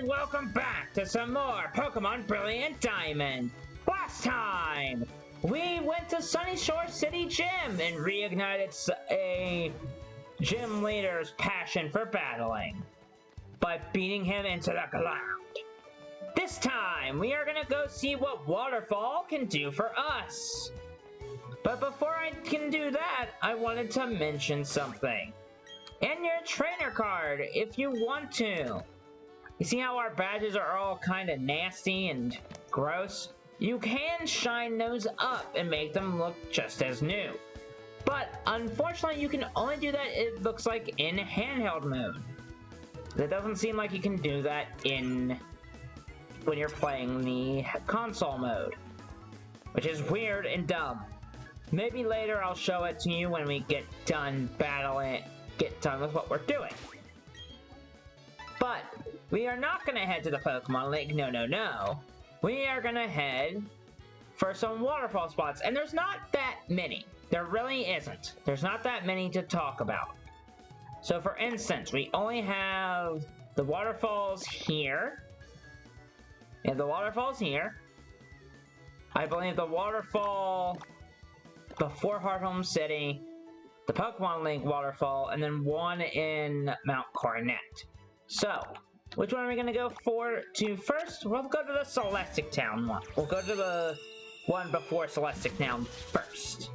and welcome back to some more Pokemon Brilliant Diamond. Last time, we went to Sunny Shore City Gym and reignited a gym leader's passion for battling by beating him into the ground. This time, we are gonna go see what Waterfall can do for us. But before I can do that, I wanted to mention something. In your trainer card, if you want to. You see how our badges are all kind of nasty and gross? You can shine those up and make them look just as new. But unfortunately, you can only do that, it looks like, in handheld mode. It doesn't seem like you can do that when you're playing the console mode, which is weird and dumb. Maybe later I'll show it to you when we get done with what we're doing. But we are not going to head to the Pokemon League, no. We are going to head for some waterfall spots, and there's not that many. There really isn't. There's not that many to talk about. So for instance, we only have the waterfalls here. And the waterfalls here. I believe the waterfall before Hearthome City, the Pokemon League waterfall, and then one in Mount Coronet. So, which one are we going to go to first? We'll go to the Celestic Town one. We'll go to the one before Celestic Town first.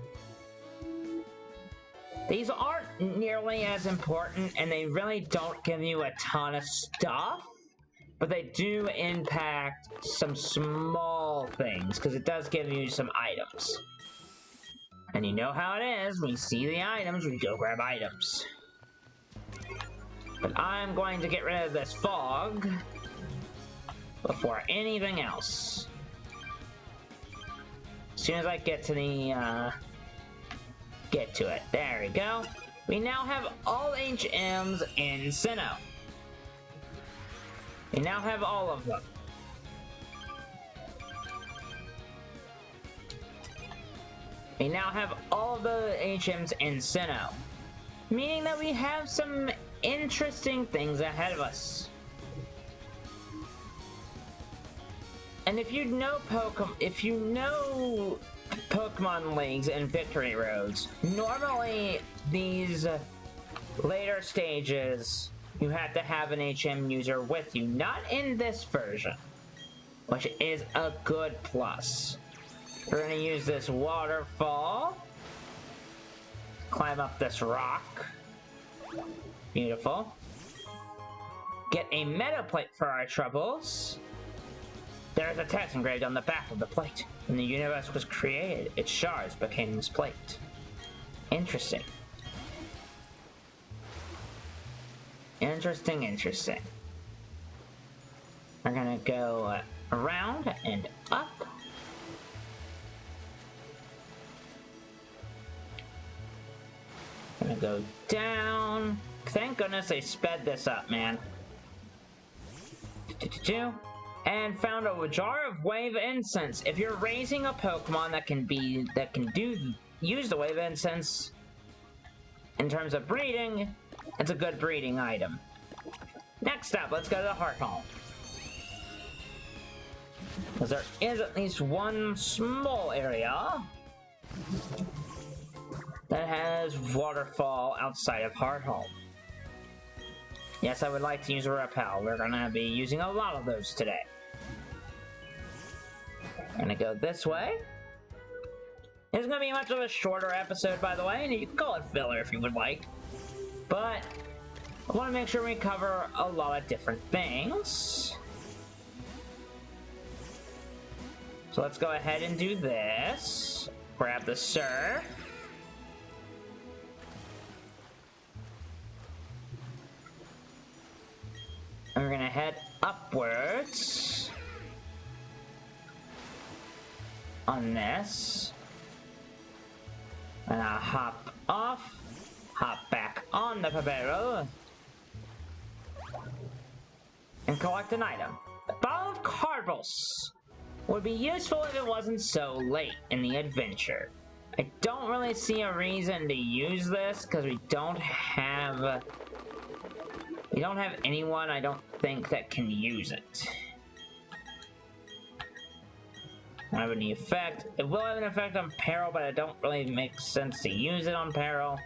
These aren't nearly as important, and they really don't give you a ton of stuff, but they do impact some small things, because it does give you some items. And you know how it is, we see the items, we go grab items. But I'm going to get rid of this fog before anything else. As soon as I get to it. There we go. We now have all HMs in Sinnoh. We now have all of them. We now have all the HMs in Sinnoh, meaning that we have some interesting things ahead of us. And if you know Pokemon Leagues and Victory Roads, normally these later stages, you have to have an HM user with you. Not in this version, which is a good plus. We're gonna use this waterfall. Climb up this rock. Beautiful. Get a meta plate for our troubles. There's a text engraved on the back of the plate. When the universe was created, its shards became this plate. Interesting. Interesting. We're gonna go around and up. Gonna go down. Thank goodness they sped this up, man. And found a jar of wave incense. If you're raising a Pokemon that can use the wave incense in terms of breeding, it's a good breeding item. Next up, let's go to the Hearthome. Because there is at least one small area that has waterfall outside of Hearthome. Yes, I would like to use a repel. We're gonna be using a lot of those today. Gonna go this way. This is gonna be much of a shorter episode, by the way, and you can call it filler if you would like. But I want to make sure we cover a lot of different things. So let's go ahead and do this. Grab the surf. And we're gonna head upwards on this. And I'll hop off, hop back on the Pabero, and collect an item. A bottle of Carbos would be useful if it wasn't so late in the adventure. I don't really see a reason to use this because we don't have We don't have anyone, I don't think, that can use it. Don't have any effect. It will have an effect on Peril, but it don't really make sense to use it on Peril.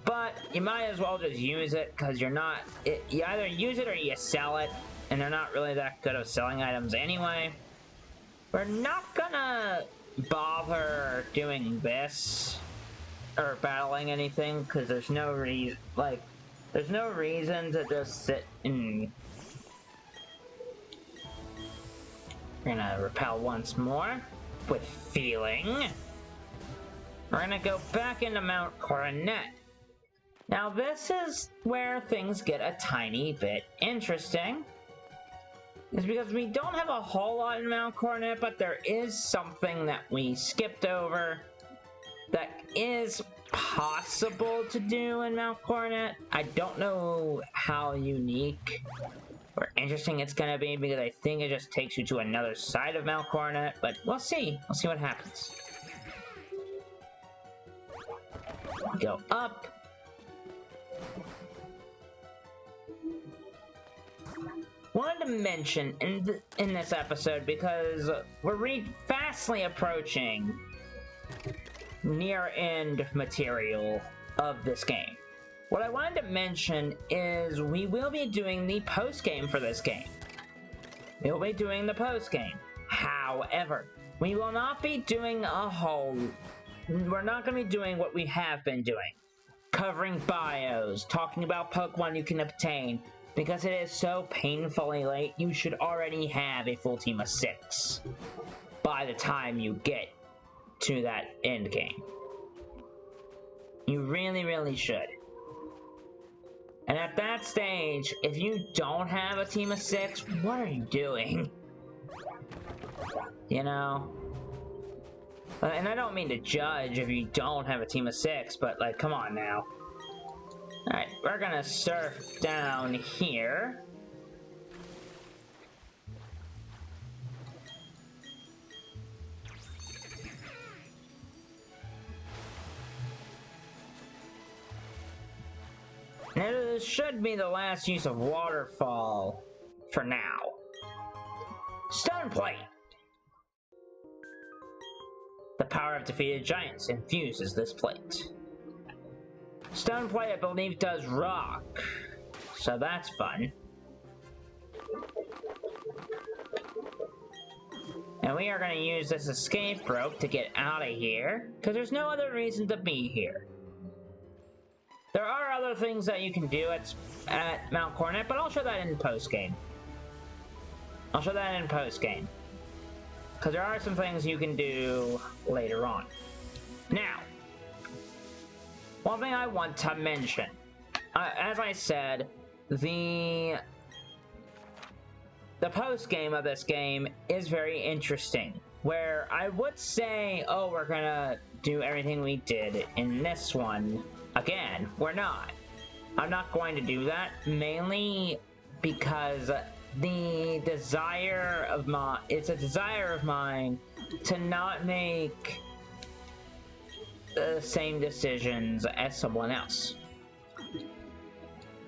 But you might as well just use it, because you're not... you either use it or you sell it, and they're not really that good at selling items anyway. We're not gonna bother doing this, or battling anything, because there's no reason... like, there's no reason to just sit and... We're gonna repel once more with feeling. We're gonna go back into Mount Coronet. Now this is where things get a tiny bit interesting. It's because we don't have a whole lot in Mount Coronet, but there is something that we skipped over that is possible to do in Mount Coronet. I don't know how unique or interesting it's gonna be, because I think it just takes you to another side of Mount Coronet, but we'll see. We'll see what happens. Go up. Wanted to mention in this episode, because we're fastly approaching near end material of this game. What I wanted to mention is we will be doing the post-game for this game. We will be doing the post-game. However, we will not be doing a whole... We're not going to be doing what we have been doing. Covering bios, talking about Pokemon you can obtain. Because it is so painfully late, you should already have a full team of 6 by the time you get to that end game. You really, really should. And at that stage, if you don't have a team of 6, what are you doing? You know? And I don't mean to judge if you don't have a team of 6, but like, come on now. Alright, we're gonna surf down here. Now, this should be the last use of Waterfall for now. Stone Plate! The power of defeated giants infuses this plate. Stone Plate, I believe, does rock, so that's fun. And we are going to use this escape rope to get out of here, because there's no other reason to be here. There are other things that you can do at Mount Coronet, but I'll show that in post-game. I'll show that in post-game. Because there are some things you can do later on. Now, one thing I want to mention. As I said, the post-game of this game is very interesting. Where I would say, oh, we're gonna do everything we did in this one. Again, we're not. I'm not going to do that, mainly because it's a desire of mine to not make the same decisions as someone else.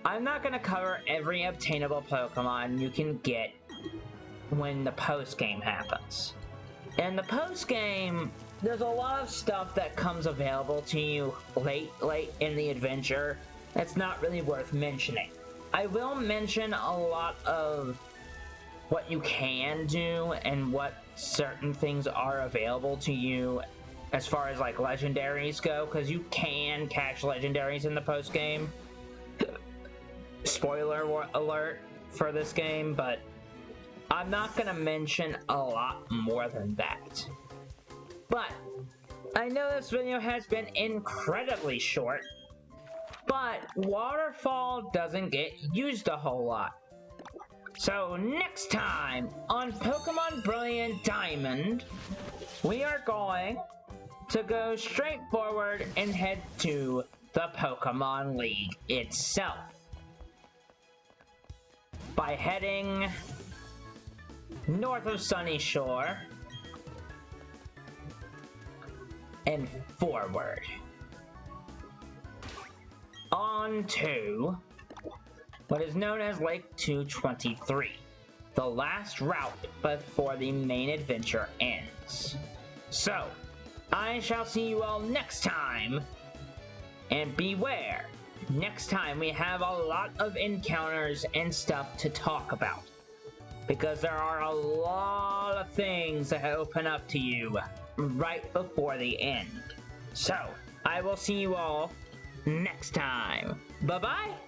I'm not going to cover every obtainable Pokemon you can get when the post-game happens. In the post-game, there's a lot of stuff that comes available to you late in the adventure that's not really worth mentioning. I will mention a lot of what you can do and what certain things are available to you as far as like legendaries go, because you can catch legendaries in the post game. Spoiler alert for this game, but I'm not gonna mention a lot more than that. But I know this video has been incredibly short, but Waterfall doesn't get used a whole lot. So next time on Pokemon Brilliant Diamond, we are going to go straight forward and head to the Pokémon League itself by heading north of Sunny Shore and forward on to what is known as Lake 223, the last route before the main adventure ends. So, I shall see you all next time, and beware, next time we have a lot of encounters and stuff to talk about, because there are a lot of things that open up to you right before the end. So, I will see you all next time. Bye-bye!